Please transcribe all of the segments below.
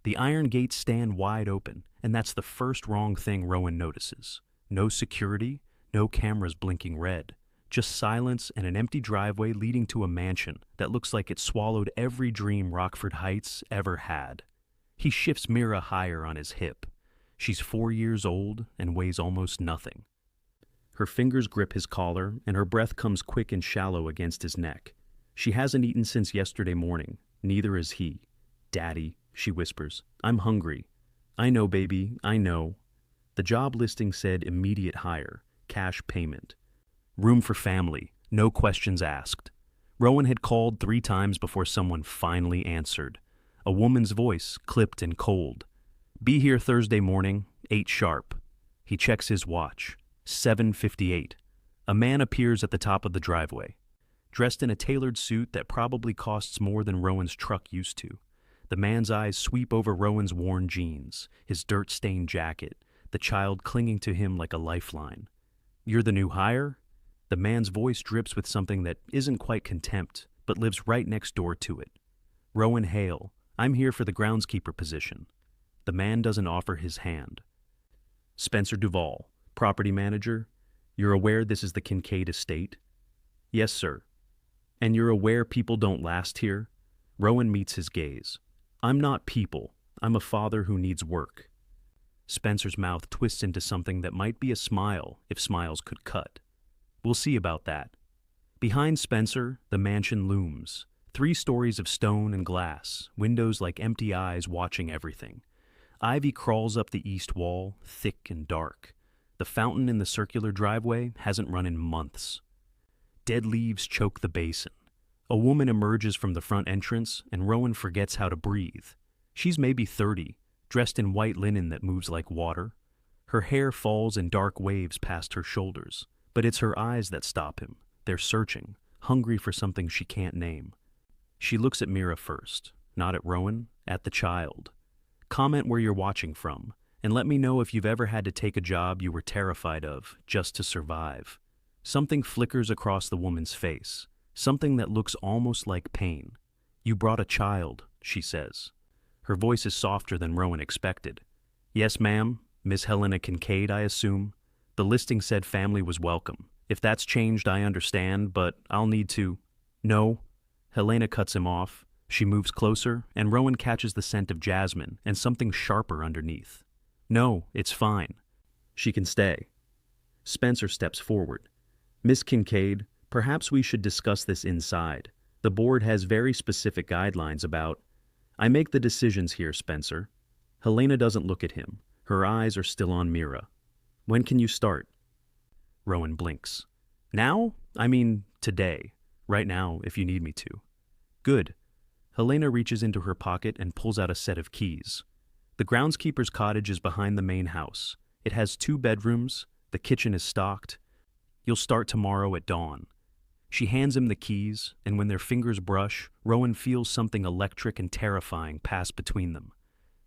The iron gates stand wide open, and that's the first wrong thing Rowan notices. No security, no cameras blinking red. Just silence and an empty driveway leading to a mansion that looks like it swallowed every dream Rockford Heights ever had. He shifts Mira higher on his hip. She's 4 years old and weighs almost nothing. Her fingers grip his collar, and her breath comes quick and shallow against his neck. She hasn't eaten since yesterday morning. Neither is he. "Daddy," she whispers, "I'm hungry." "I know, baby, I know." The job listing said immediate hire, cash payment. Room for family, no questions asked. Rowan had called 3 times before someone finally answered. A woman's voice, clipped and cold. "Be here Thursday morning, 8 sharp." He checks his watch. 7:58. A man appears at the top of the driveway, dressed in a tailored suit that probably costs more than Rowan's truck used to. The man's eyes sweep over Rowan's worn jeans, his dirt-stained jacket, the child clinging to him like a lifeline. "You're the new hire?" The man's voice drips with something that isn't quite contempt, but lives right next door to it. "Rowan Hale, I'm here for the groundskeeper position." The man doesn't offer his hand. "Spencer Duvall, property manager. You're aware this is the Kincaid estate?" "Yes, sir." "And you're aware people don't last here?" Rowan meets his gaze. "I'm not people. I'm a father who needs work." Spencer's mouth twists into something that might be a smile if smiles could cut. "We'll see about that." Behind Spencer, the mansion looms. 3 stories of stone and glass, windows like empty eyes watching everything. Ivy crawls up the east wall, thick and dark. The fountain in the circular driveway hasn't run in months. Dead leaves choke the basin. A woman emerges from the front entrance, and Rowan forgets how to breathe. She's maybe 30, dressed in white linen that moves like water. Her hair falls in dark waves past her shoulders, but it's her eyes that stop him. They're searching, hungry for something she can't name. She looks at Mira first, not at Rowan, at the child. "Comment where you're watching from, and let me know if you've ever had to take a job you were terrified of just to survive." Something flickers across the woman's face, something that looks almost like pain. "You brought a child," she says. Her voice is softer than Rowan expected. "Yes, ma'am. Miss Helena Kincaid, I assume. The listing said family was welcome. If that's changed, I understand, but I'll need to—" "No." Helena cuts him off. She moves closer, and Rowan catches the scent of jasmine and something sharper underneath. "No, it's fine. She can stay." Spencer steps forward. "Miss Kincaid, perhaps we should discuss this inside. The board has very specific guidelines about—" "I make the decisions here, Spencer." Helena doesn't look at him. Her eyes are still on Mira. "When can you start?" Rowan blinks. "Now? I mean, today. Right now, if you need me to." "Good." Helena reaches into her pocket and pulls out a set of keys. The groundskeeper's cottage is behind the main house. It has 2 bedrooms. The kitchen is stocked. "You'll start tomorrow at dawn." She hands him the keys, and when their fingers brush, Rowan feels something electric and terrifying pass between them.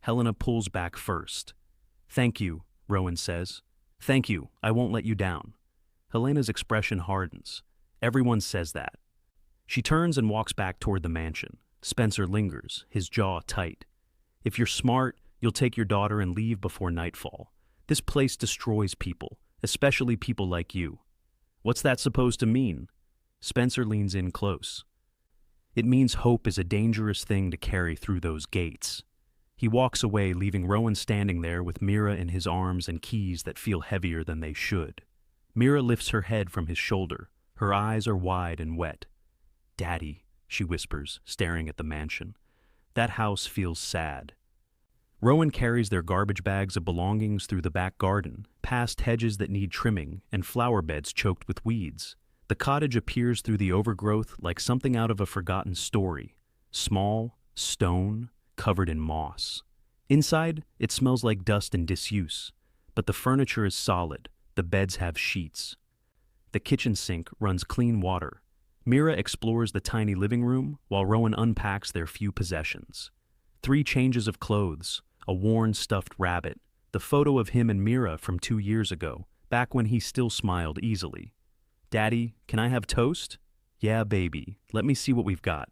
Helena pulls back first. "Thank you," Rowan says. "Thank you. I won't let you down." Helena's expression hardens. Everyone says that. She turns and walks back toward the mansion. Spencer lingers, his jaw tight. "If you're smart, you'll take your daughter and leave before nightfall. This place destroys people, especially people like you." "What's that supposed to mean?" Spencer leans in close. "It means hope is a dangerous thing to carry through those gates." He walks away, leaving Rowan standing there with Mira in his arms and keys that feel heavier than they should. Mira lifts her head from his shoulder. Her eyes are wide and wet. "Daddy," she whispers, staring at the mansion. That house feels sad. Rowan carries their garbage bags of belongings through the back garden, past hedges that need trimming and flower beds choked with weeds. The cottage appears through the overgrowth like something out of a forgotten story. Small, stone, covered in moss. Inside, it smells like dust and disuse, but the furniture is solid. The beds have sheets. The kitchen sink runs clean water. Mira explores the tiny living room while Rowan unpacks their few possessions. 3 changes of clothes, a worn stuffed rabbit, the photo of him and Mira from 2 years ago, back when he still smiled easily. "Daddy, can I have toast?" "Yeah, baby. Let me see what we've got."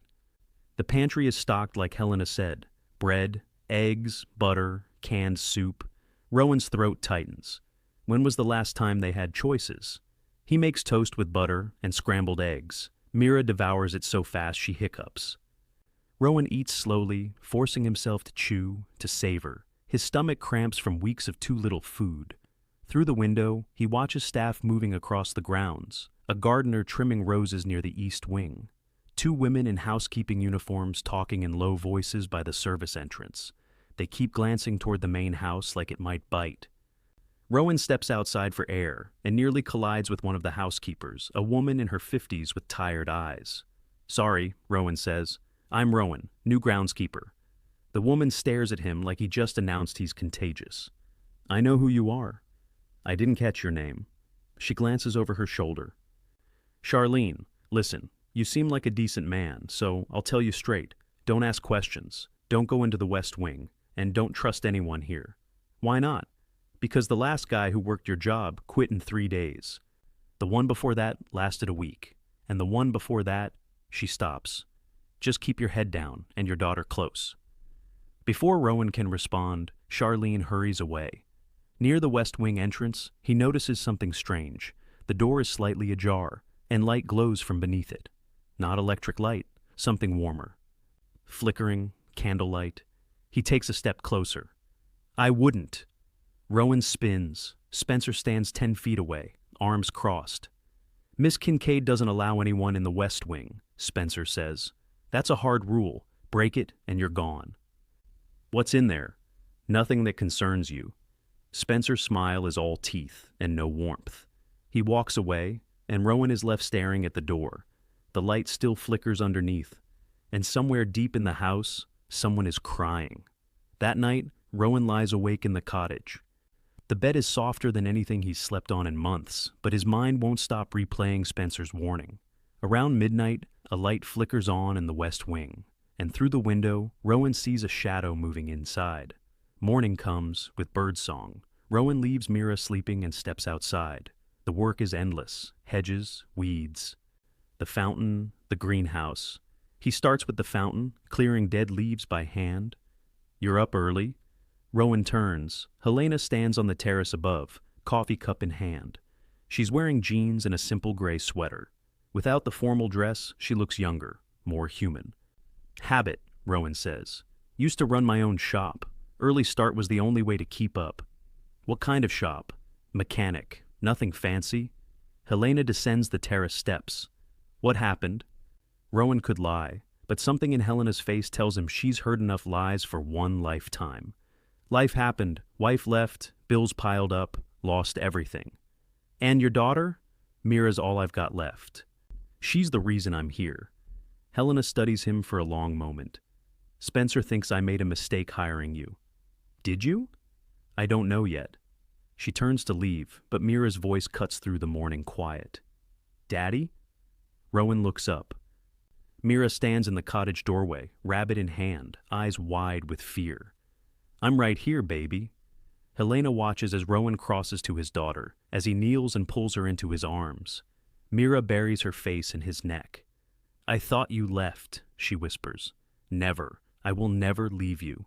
The pantry is stocked like Helena said. Bread, Eggs, butter, canned soup. Rowan's throat tightens. When was the last time they had choices? He makes toast with butter and scrambled eggs. Mira devours it so fast she hiccups. Rowan eats slowly, forcing himself to chew, to savor. His stomach cramps from weeks of too little food. Through the window, he watches staff moving across the grounds, a gardener trimming roses near the east wing, two women in housekeeping uniforms talking in low voices by the service entrance. They keep glancing toward the main house like it might bite. Rowan steps outside for air and nearly collides with one of the housekeepers, a woman in her 50s with tired eyes. "Sorry," Rowan says. "I'm Rowan, new groundskeeper." The woman stares at him like he just announced he's contagious. "I know who you are." "I didn't catch your name." She glances over her shoulder. "Charlene, listen, you seem like a decent man, so I'll tell you straight. Don't ask questions, don't go into the West Wing, and don't trust anyone here." "Why not?" "Because the last guy who worked your job quit in 3 days. The one before that lasted a week, and the one before that," she stops. "Just keep your head down and your daughter close." Before Rowan can respond, Charlene hurries away. Near the West Wing entrance, he notices something strange. The door is slightly ajar, and light glows from beneath it. Not electric light, something warmer. Flickering, candlelight. He takes a step closer. "I wouldn't." Rowan spins. Spencer stands 10 feet away, arms crossed. "Miss Kincaid doesn't allow anyone in the West Wing," Spencer says. "That's a hard rule. Break it and you're gone." "What's in there?" "Nothing that concerns you." Spencer's smile is all teeth and no warmth. He walks away, and Rowan is left staring at the door. The light still flickers underneath, and somewhere deep in the house, someone is crying. That night, Rowan lies awake in the cottage. The bed is softer than anything he's slept on in months, but his mind won't stop replaying Spencer's warning. Around midnight, a light flickers on in the West Wing, and through the window, Rowan sees a shadow moving inside. Morning comes, with birdsong. Rowan leaves Mira sleeping and steps outside. The work is endless. Hedges, weeds. The fountain, the greenhouse. He starts with the fountain, clearing dead leaves by hand. "You're up early." Rowan turns. Helena stands on the terrace above, coffee cup in hand. She's wearing jeans and a simple gray sweater. Without the formal dress, she looks younger, more human. "Habit," Rowan says. "Used to run my own shop. Early start was the only way to keep up." "What kind of shop?" "Mechanic. Nothing fancy." Helena descends the terrace steps. "What happened?" Rowan could lie, but something in Helena's face tells him she's heard enough lies for one lifetime. "Life happened. Wife left, bills piled up, lost everything." "And your daughter?" "Mira's all I've got left. She's the reason I'm here." Helena studies him for a long moment. "Spencer thinks I made a mistake hiring you." "Did you?" "I don't know yet." She turns to leave, but Mira's voice cuts through the morning quiet. "Daddy?" Rowan looks up. Mira stands in the cottage doorway, rabbit in hand, eyes wide with fear. "I'm right here, baby." Helena watches as Rowan crosses to his daughter, as he kneels and pulls her into his arms. Mira buries her face in his neck. "I thought you left," she whispers. "Never. I will never leave you."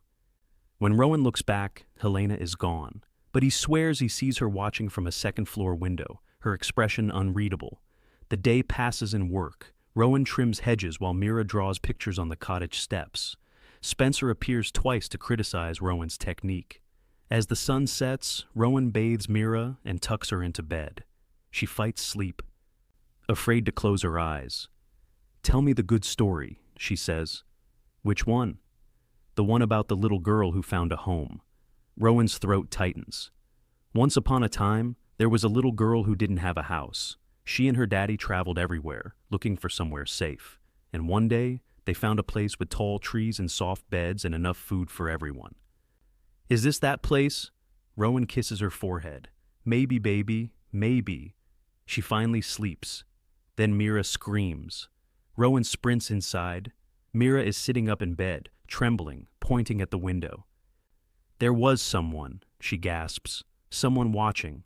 When Rowan looks back, Helena is gone, but he swears he sees her watching from a second-floor window, her expression unreadable. The day passes in work. Rowan trims hedges while Mira draws pictures on the cottage steps. Spencer appears twice to criticize Rowan's technique. As the sun sets, Rowan bathes Mira and tucks her into bed. She fights sleep, afraid to close her eyes. "Tell me the good story," she says. "Which one?" "The one about the little girl who found a home." Rowan's throat tightens. "Once upon a time, there was a little girl who didn't have a house. She and her daddy traveled everywhere, looking for somewhere safe. And one day, they found a place with tall trees and soft beds and enough food for everyone." "Is this that place?" Rowan kisses her forehead. "Maybe, baby, maybe." She finally sleeps. Then Mira screams. Rowan sprints inside. Mira is sitting up in bed, trembling, pointing at the window. "There was someone," she gasps. "Someone watching."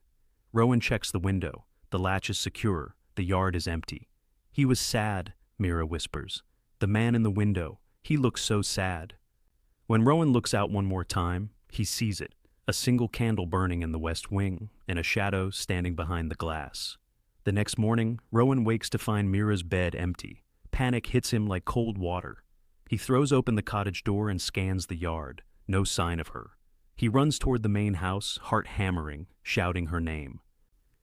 Rowan checks the window. The latch is secure. The yard is empty. "He was sad," Mira whispers. "The man in the window. He looks so sad." When Rowan looks out one more time, he sees it, a single candle burning in the west wing and a shadow standing behind the glass. The next morning, Rowan wakes to find Mira's bed empty. Panic hits him like cold water. He throws open the cottage door and scans the yard. No sign of her. He runs toward the main house, heart hammering, shouting her name.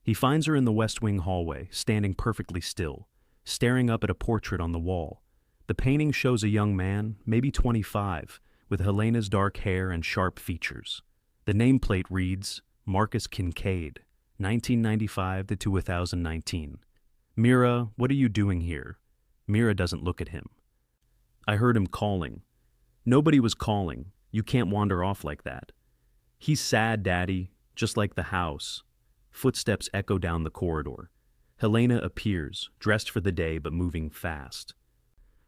He finds her in the west wing hallway, standing perfectly still, staring up at a portrait on the wall. The painting shows a young man, maybe 25, with Helena's dark hair and sharp features. The nameplate reads, Marcus Kincaid, 1995 to 2019. Mira, what are you doing here? Mira doesn't look at him. I heard him calling. Nobody was calling. You can't wander off like that. He's sad, Daddy, just like the house. Footsteps echo down the corridor. Helena appears, dressed for the day but moving fast.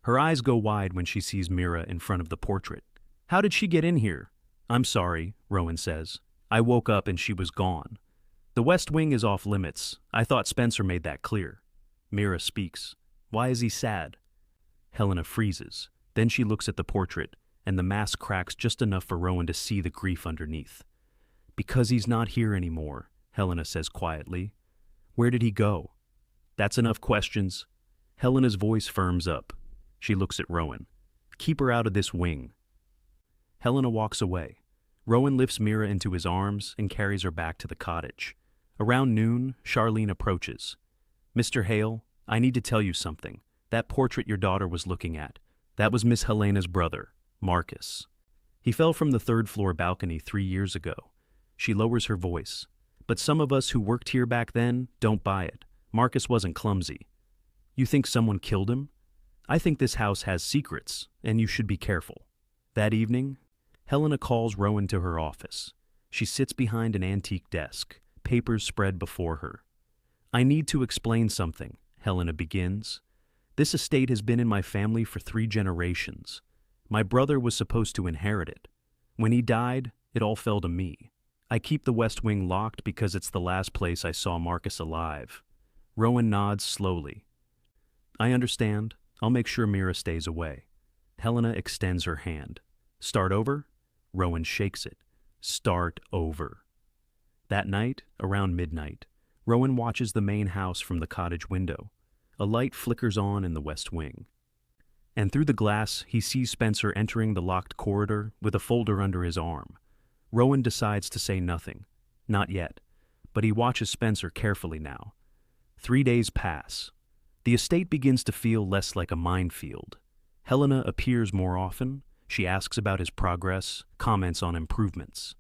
Her eyes go wide when she sees Mira in front of the portrait. How did she get in here? I'm sorry, Rowan says. I woke up and she was gone. The West Wing is off limits. I thought Spencer made that clear. Mira speaks. Why is he sad? Helena freezes. Then she looks at the portrait, and the mask cracks just enough for Rowan to see the grief underneath. Because he's not here anymore, Helena says quietly. Where did he go? That's enough questions. Helena's voice firms up. She looks at Rowan. Keep her out of this wing. Helena walks away. Rowan lifts Mira into his arms and carries her back to the cottage. Around noon, Charlene approaches. Mr. Hale, I need to tell you something. That portrait your daughter was looking at, that was Miss Helena's brother, Marcus. He fell from the third-floor balcony 3 years ago. She lowers her voice. But some of us who worked here back then don't buy it. Marcus wasn't clumsy. You think someone killed him? I think this house has secrets, and you should be careful. That evening, Helena calls Rowan to her office. She sits behind an antique desk, papers spread before her. I need to explain something, Helena begins. This estate has been in my family for 3 generations. My brother was supposed to inherit it. When he died, it all fell to me. I keep the West Wing locked because it's the last place I saw Marcus alive. Rowan nods slowly. I understand. I'll make sure Mira stays away. Helena extends her hand. Start over? Rowan shakes it. Start over. That night, around midnight, Rowan watches the main house from the cottage window. A light flickers on in the West Wing. And through the glass, he sees Spencer entering the locked corridor with a folder under his arm. Rowan decides to say nothing. Not yet. But he watches Spencer carefully now. 3 days pass. The estate begins to feel less like a minefield. Helena appears more often. She asks about his progress, comments on improvements.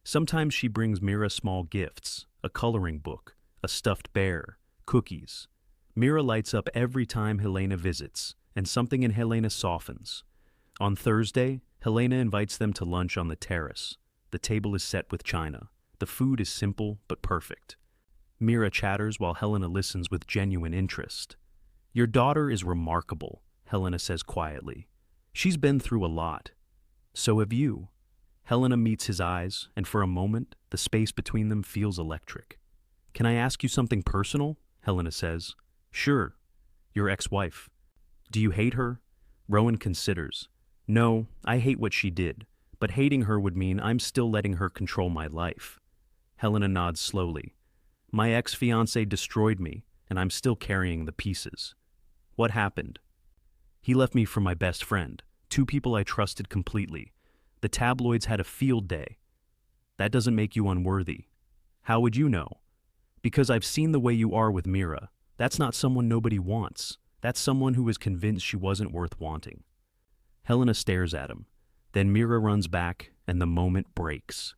Sometimes she brings Mira small gifts, a coloring book, a stuffed bear, cookies. Mira lights up every time Helena visits, and something in Helena softens. On Thursday, Helena invites them to lunch on the terrace. The table is set with china. The food is simple but perfect. Mira chatters while Helena listens with genuine interest. Your daughter is remarkable, Helena says quietly. She's been through a lot. So have you. Helena meets his eyes, and for a moment, the space between them feels electric. Can I ask you something personal? Helena says. Sure. Your ex-wife. Do you hate her? Rowan considers. No, I hate what she did, but hating her would mean I'm still letting her control my life. Helena nods slowly. My ex-fiancé destroyed me, and I'm still carrying the pieces. What happened? He left me for my best friend, 2 people I trusted completely. The tabloids had a field day. That doesn't make you unworthy. How would you know? Because I've seen the way you are with Mira. That's not someone nobody wants. That's someone who was convinced she wasn't worth wanting. Helena stares at him. Then Mira runs back, and the moment breaks.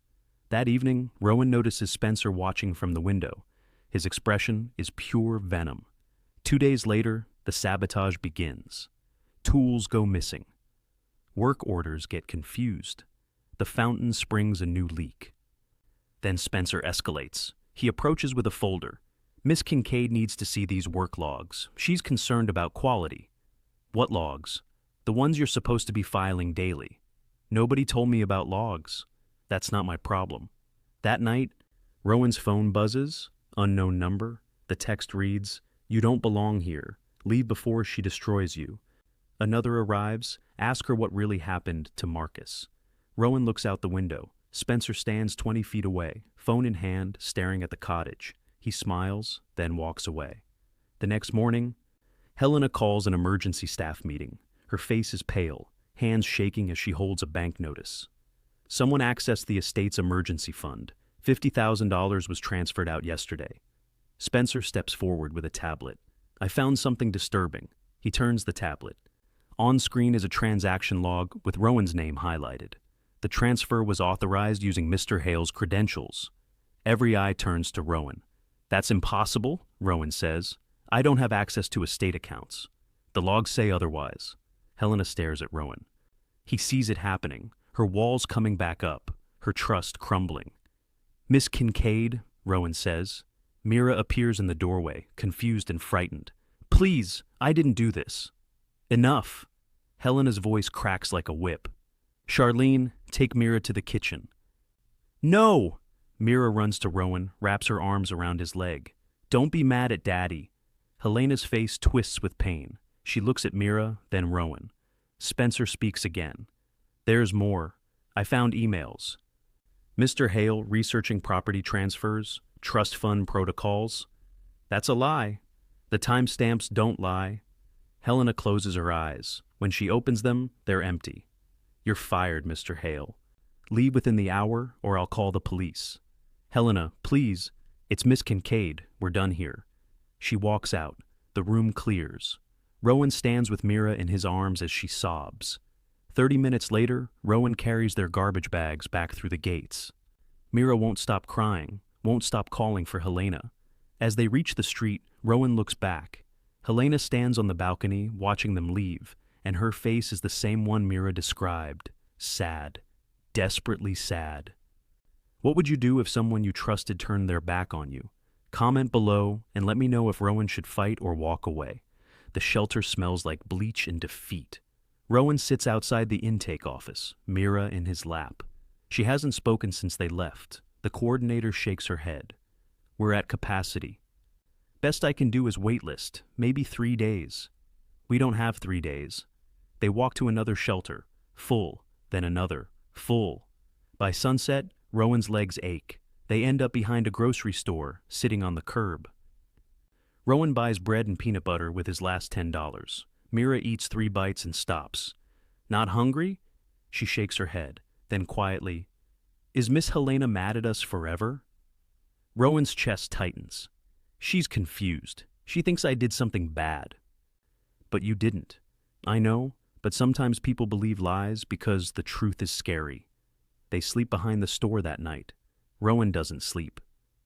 That evening, Rowan notices Spencer watching from the window. His expression is pure venom. 2 days later, the sabotage begins. Tools go missing. Work orders get confused. The fountain springs a new leak. Then Spencer escalates. He approaches with a folder. Miss Kincaid needs to see these work logs. She's concerned about quality. What logs? The ones you're supposed to be filing daily. Nobody told me about logs. That's not my problem. That night, Rowan's phone buzzes. Unknown number. The text reads, You don't belong here. Leave before she destroys you. Another arrives. Ask her what really happened to Marcus. Rowan looks out the window. Spencer stands 20 feet away, phone in hand, staring at the cottage. He smiles, then walks away. The next morning, Helena calls an emergency staff meeting. Her face is pale, hands shaking as she holds a bank notice. Someone accessed the estate's emergency fund. $50,000 was transferred out yesterday. Spencer steps forward with a tablet. I found something disturbing. He turns the tablet. On screen is a transaction log with Rowan's name highlighted. The transfer was authorized using Mr. Hale's credentials. Every eye turns to Rowan. That's impossible, Rowan says. I don't have access to estate accounts. The logs say otherwise. Helena stares at Rowan. He sees it happening, her walls coming back up, her trust crumbling. Miss Kincaid, Rowan says. Mira appears in the doorway, confused and frightened. Please, I didn't do this. Enough. Helena's voice cracks like a whip. Charlene, take Mira to the kitchen. No! Mira runs to Rowan, wraps her arms around his leg. Don't be mad at Daddy. Helena's face twists with pain. She looks at Mira, then Rowan. Spencer speaks again. There's more. I found emails. Mr. Hale researching property transfers, trust fund protocols. That's a lie. The timestamps don't lie. Helena closes her eyes. When she opens them, they're empty. You're fired, Mr. Hale. Leave within the hour, or I'll call the police. Helena, please. It's Miss Kincaid. We're done here. She walks out. The room clears. Rowan stands with Mira in his arms as she sobs. 30 minutes later, Rowan carries their garbage bags back through the gates. Mira won't stop crying, won't stop calling for Helena. As they reach the street, Rowan looks back. Helena stands on the balcony, watching them leave, and her face is the same one Mira described. Sad. Desperately sad. What would you do if someone you trusted turned their back on you? Comment below and let me know if Rowan should fight or walk away. The shelter smells like bleach and defeat. Rowan sits outside the intake office, Mira in his lap. She hasn't spoken since they left. The coordinator shakes her head. We're at capacity. Best I can do is waitlist, maybe 3 days. We don't have 3 days. They walk to another shelter, full, then another, full. By sunset, Rowan's legs ache. They end up behind a grocery store, sitting on the curb. Rowan buys bread and peanut butter with his last $10. Mira eats 3 bites and stops. Not hungry? She shakes her head, then quietly, Is Miss Helena mad at us forever? Rowan's chest tightens. She's confused. She thinks I did something bad. But you didn't. I know, but sometimes people believe lies because the truth is scary. They sleep behind the store that night. Rowan doesn't sleep,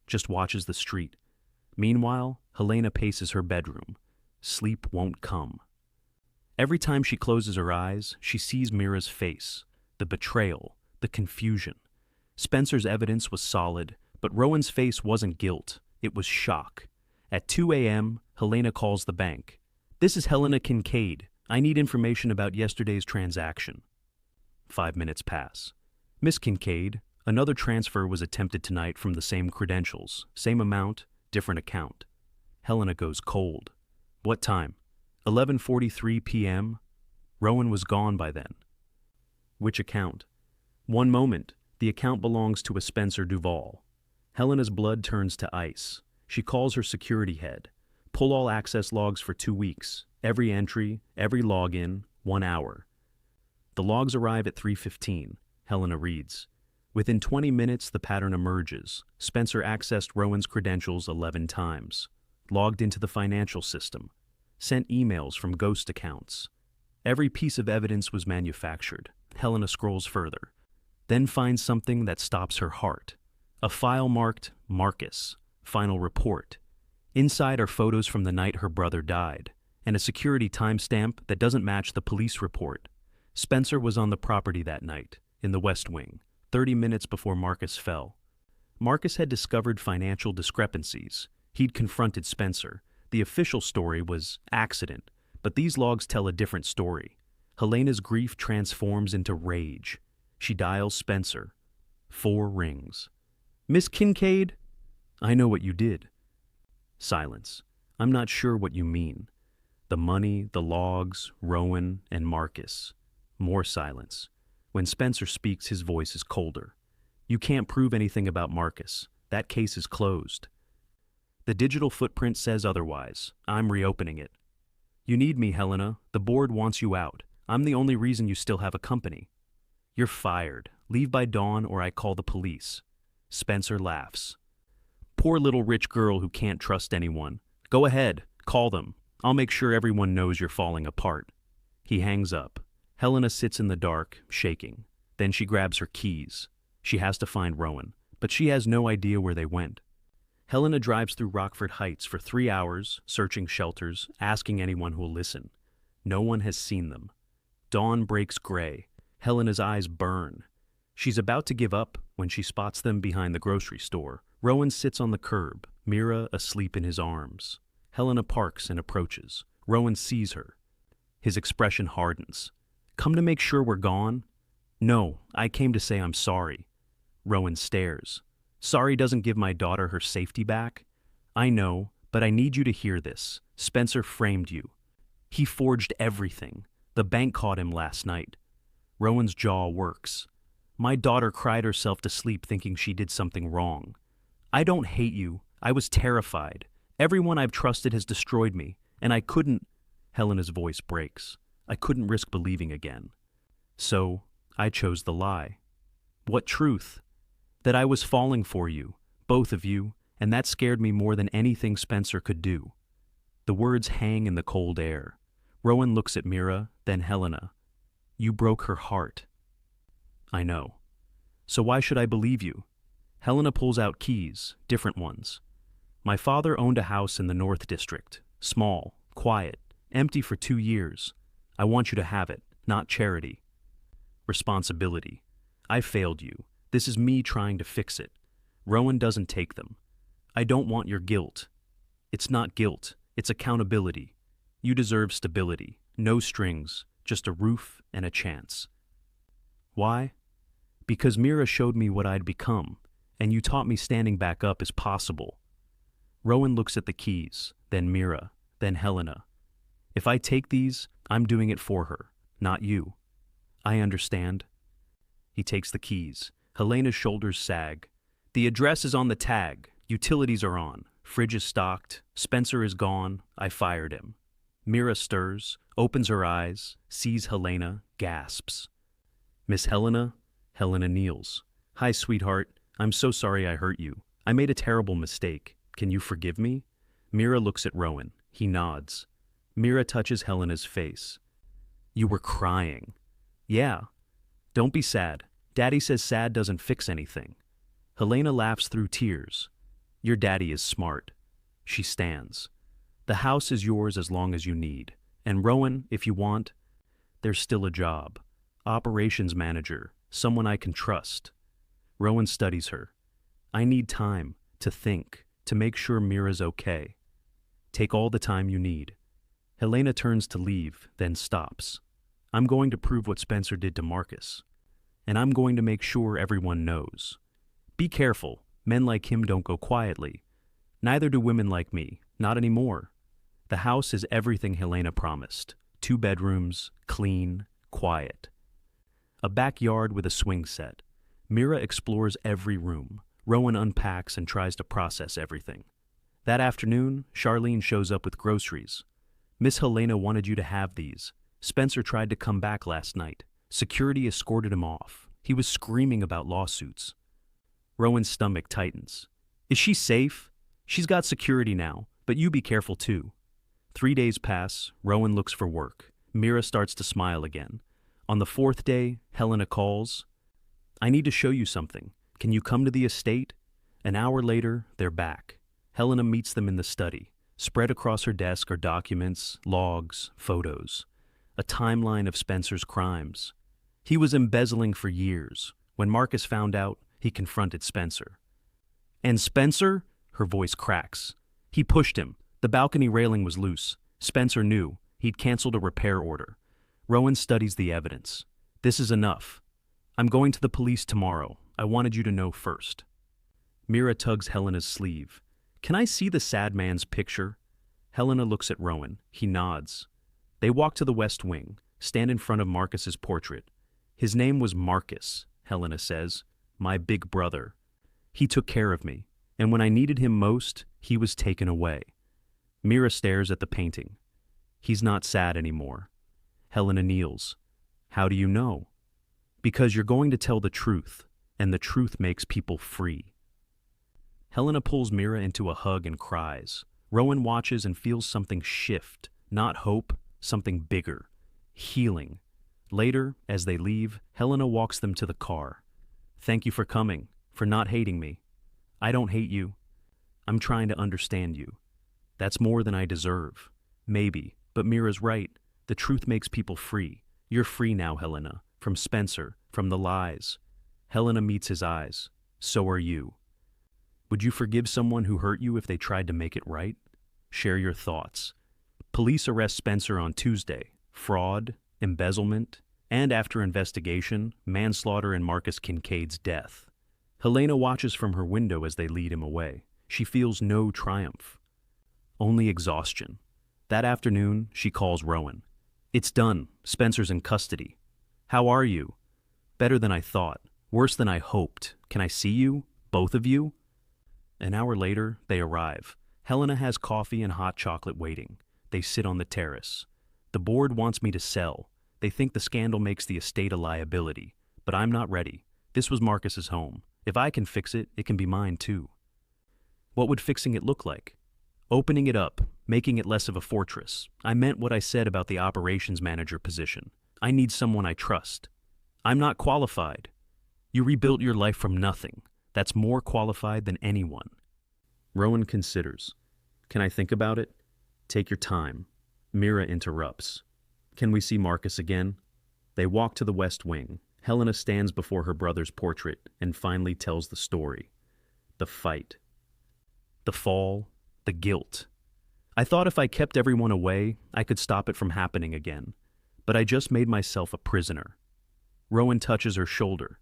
just watches the street. Meanwhile, Helena paces her bedroom. Sleep won't come. Every time she closes her eyes, she sees Mira's face, the betrayal, the confusion. Spencer's evidence was solid, but Rowan's face wasn't guilt, it was shock. At 2 a.m., Helena calls the bank. This is Helena Kincaid. I need information about yesterday's transaction. 5 minutes pass. Miss Kincaid, another transfer was attempted tonight from the same credentials, same amount, different account. Helena goes cold. What time? 11:43 p.m. Rowan was gone by then. Which account? One moment, the account belongs to a Spencer Duvall. Helena's blood turns to ice. She calls her security head. Pull all access logs for 2 weeks. Every entry, every login, 1 hour. The logs arrive at 3:15. Helena reads. Within 20 minutes, the pattern emerges. Spencer accessed Rowan's credentials 11 times. Logged into the financial system. Sent emails from ghost accounts. Every piece of evidence was manufactured. Helena scrolls further. Then finds something that stops her heart. A file marked Marcus. Final report. Inside are photos from the night her brother died, and a security timestamp that doesn't match the police report. Spencer was on the property that night, in the West Wing, 30 minutes before Marcus fell. Marcus had discovered financial discrepancies. He'd confronted Spencer. The official story was accident, but these logs tell a different story. Helena's grief transforms into rage. She dials Spencer. 4 rings. Miss Kincaid? I know what you did. Silence. I'm not sure what you mean. The money, the logs, Rowan, and Marcus. More silence. When Spencer speaks, his voice is colder. You can't prove anything about Marcus. That case is closed. The digital footprint says otherwise. I'm reopening it. You need me, Helena. The board wants you out. I'm the only reason you still have a company. You're fired. Leave by dawn or I call the police. Spencer laughs. Poor little rich girl who can't trust anyone. Go ahead, call them. I'll make sure everyone knows you're falling apart. He hangs up. Helena sits in the dark, shaking. Then she grabs her keys. She has to find Rowan, but she has no idea where they went. Helena drives through Rockford Heights for 3 hours, searching shelters, asking anyone who will listen. No one has seen them. Dawn breaks gray. Helena's eyes burn. She's about to give up when she spots them behind the grocery store. Rowan sits on the curb, Mira asleep in his arms. Helena parks and approaches. Rowan sees her. His expression hardens. Come to make sure we're gone? No, I came to say I'm sorry. Rowan stares. Sorry doesn't give my daughter her safety back? I know, but I need you to hear this. Spencer framed you. He forged everything. The bank caught him last night. Rowan's jaw works. My daughter cried herself to sleep thinking she did something wrong. I don't hate you. I was terrified. Everyone I've trusted has destroyed me, and I couldn't. Helena's voice breaks. I couldn't risk believing again. So, I chose the lie. What truth? That I was falling for you, both of you, and that scared me more than anything Spencer could do. The words hang in the cold air. Rowan looks at Mira, then Helena. You broke her heart. I know. So why should I believe you? Helena pulls out keys, different ones. My father owned a house in the North District. Small, quiet, empty for 2 years. I want you to have it, not charity. Responsibility. I failed you. This is me trying to fix it. Rowan doesn't take them. I don't want your guilt. It's not guilt, it's accountability. You deserve stability, no strings, just a roof and a chance. Why? Because Mira showed me what I'd become, and you taught me standing back up is possible. Rowan looks at the keys, then Mira, then Helena. If I take these, I'm doing it for her, not you. I understand. He takes the keys. Helena's shoulders sag. The address is on the tag. Utilities are on. Fridge is stocked. Spencer is gone. I fired him. Mira stirs, opens her eyes, sees Helena, gasps. Miss Helena? Helena kneels. Hi, sweetheart. I'm so sorry I hurt you. I made a terrible mistake. Can you forgive me? Mira looks at Rowan. He nods. Mira touches Helena's face. You were crying. Yeah. Don't be sad. Daddy says sad doesn't fix anything. Helena laughs through tears. Your daddy is smart. She stands. The house is yours as long as you need. And Rowan, if you want, there's still a job. Operations manager, someone I can trust. Rowan studies her. I need time to think, to make sure Mira's okay. Take all the time you need. Helena turns to leave, then stops. I'm going to prove what Spencer did to Marcus. And I'm going to make sure everyone knows. Be careful. Men like him don't go quietly. Neither do women like me. Not anymore. The house is everything Helena promised. 2 bedrooms, clean, quiet. A backyard with a swing set. Mira explores every room. Rowan unpacks and tries to process everything. That afternoon, Charlene shows up with groceries. Miss Helena wanted you to have these. Spencer tried to come back last night. Security escorted him off. He was screaming about lawsuits. Rowan's stomach tightens. Is she safe? She's got security now, but you be careful too. 3 days pass. Rowan looks for work. Mira starts to smile again. On the 4th day, Helena calls. I need to show you something. Can you come to the estate? An hour later, they're back. Helena meets them in the study. Spread across her desk are documents, logs, photos. A timeline of Spencer's crimes. He was embezzling for years. When Marcus found out, he confronted Spencer. And Spencer? Her voice cracks. He pushed him. The balcony railing was loose. Spencer knew. He'd canceled a repair order. Rowan studies the evidence. This is enough. I'm going to the police tomorrow. I wanted you to know first. Mira tugs Helena's sleeve. Can I see the sad man's picture? Helena looks at Rowan. He nods. They walk to the west wing, stand in front of Marcus's portrait. His name was Marcus, Helena says. My big brother. He took care of me, and when I needed him most, he was taken away. Mira stares at the painting. He's not sad anymore. Helena kneels. How do you know? Because you're going to tell the truth, and the truth makes people free. Helena pulls Mira into a hug and cries. Rowan watches and feels something shift, not hope, something bigger. Healing. Later, as they leave, Helena walks them to the car. Thank you for coming, for not hating me. I don't hate you. I'm trying to understand you. That's more than I deserve. Maybe, but Mira's right. The truth makes people free. You're free now, Helena. From Spencer, from the lies. Helena meets his eyes. So are you. Would you forgive someone who hurt you if they tried to make it right? Share your thoughts. Police arrest Spencer on Tuesday. Fraud, embezzlement, and after investigation, manslaughter in Marcus Kincaid's death. Helena watches from her window as they lead him away. She feels no triumph. Only exhaustion. That afternoon, she calls Rowan. It's done. Spencer's in custody. How are you? Better than I thought. Worse than I hoped. Can I see you? Both of you? An hour later, they arrive. Helena has coffee and hot chocolate waiting. They sit on the terrace. The board wants me to sell. They think the scandal makes the estate a liability. But I'm not ready. This was Marcus's home. If I can fix it, it can be mine too. What would fixing it look like? Opening it up, making it less of a fortress. I meant what I said about the operations manager position. I need someone I trust. I'm not qualified. You rebuilt your life from nothing. That's more qualified than anyone. Rowan considers. Can I think about it? Take your time. Mira interrupts. Can we see Marcus again? They walk to the west wing. Helena stands before her brother's portrait and finally tells the story. The fight. The fall. The guilt. I thought if I kept everyone away, I could stop it from happening again. But I just made myself a prisoner. Rowan touches her shoulder.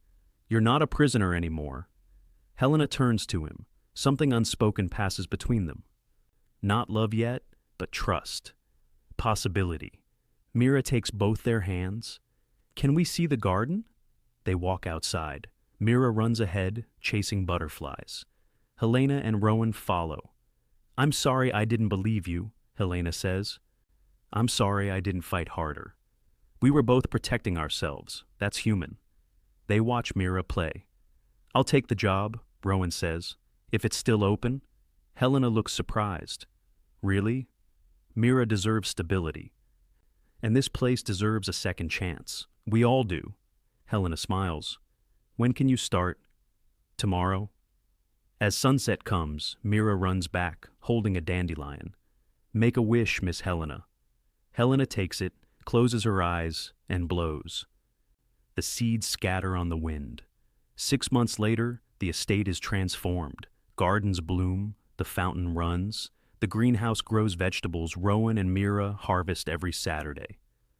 You're not a prisoner anymore. Helena turns to him. Something unspoken passes between them. Not love yet, but trust. Possibility. Mira takes both their hands. Can we see the garden? They walk outside. Mira runs ahead, chasing butterflies. Helena and Rowan follow. I'm sorry I didn't believe you, Helena says. I'm sorry I didn't fight harder. We were both protecting ourselves. That's human. They watch Mira play. I'll take the job, Rowan says. If it's still open. Helena looks surprised. Really? Mira deserves stability. And this place deserves a second chance. We all do. Helena smiles. When can you start? Tomorrow? As sunset comes, Mira runs back, holding a dandelion. Make a wish, Miss Helena. Helena takes it, closes her eyes, and blows. The seeds scatter on the wind. 6 months later, the estate is transformed. Gardens bloom, the fountain runs, the greenhouse grows vegetables Rowan and Mira harvest every Saturday.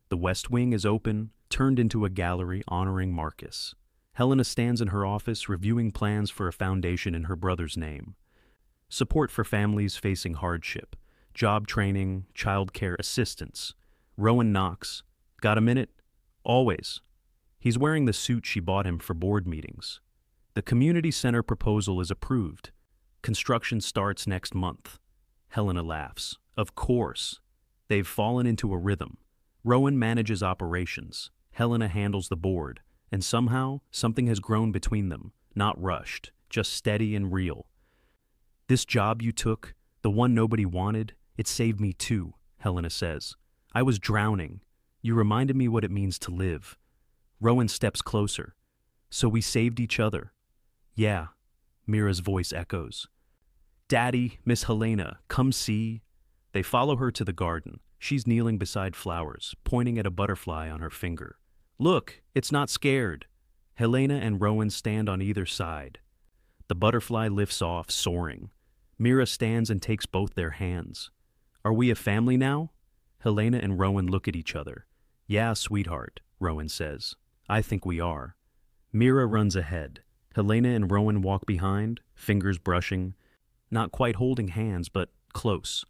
The west wing is open, turned into a gallery honoring Marcus. Helena stands in her office reviewing plans for a foundation in her brother's name. Support for families facing hardship, job training, child care assistance. Rowan knocks. Got a minute? Always. He's wearing the suit she bought him for board meetings. The community center proposal is approved. Construction starts next month. Helena laughs. Of course. They've fallen into a rhythm. Rowan manages operations. Helena handles the board. And somehow, something has grown between them. Not rushed, just steady and real. This job you took, the one nobody wanted, it saved me too, Helena says. I was drowning. You reminded me what it means to live. Rowan steps closer. So we saved each other. Yeah, Mira's voice echoes. Daddy, Miss Helena, come see. They follow her to the garden. She's kneeling beside flowers, pointing at a butterfly on her finger. Look, it's not scared. Helena and Rowan stand on either side. The butterfly lifts off, soaring. Mira stands and takes both their hands. Are we a family now? Helena and Rowan look at each other. Yeah, sweetheart, Rowan says. I think we are. Mira runs ahead. Helena and Rowan walk behind, fingers brushing, not quite holding hands, but close.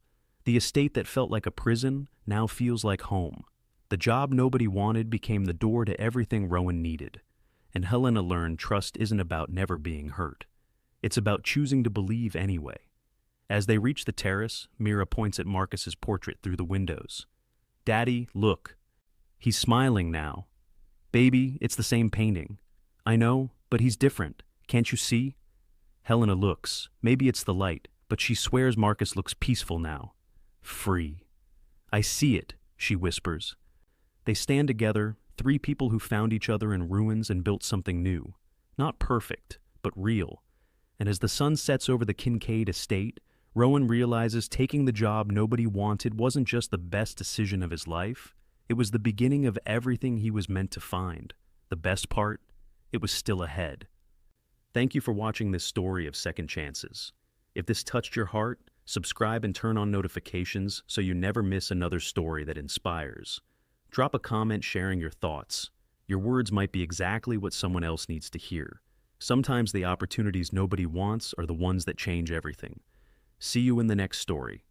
The estate that felt like a prison now feels like home. The job nobody wanted became the door to everything Rowan needed. And Helena learned trust isn't about never being hurt. It's about choosing to believe anyway. As they reach the terrace, Mira points at Marcus's portrait through the windows. "Daddy, look." He's smiling now. "Baby, it's the same painting." "I know, but he's different. Can't you see?" Helena looks. Maybe it's the light, but she swears Marcus looks peaceful now. Free. "I see it," she whispers. They stand together, three people who found each other in ruins and built something new. Not perfect, but real. And as the sun sets over the Kincaid estate, Rowan realizes taking the job nobody wanted wasn't just the best decision of his life, it was the beginning of everything he was meant to find. The best part, it was still ahead. Thank you for watching this story of second chances. If this touched your heart, subscribe and turn on notifications so you never miss another story that inspires. Drop a comment sharing your thoughts. Your words might be exactly what someone else needs to hear. Sometimes the opportunities nobody wants are the ones that change everything. See you in the next story.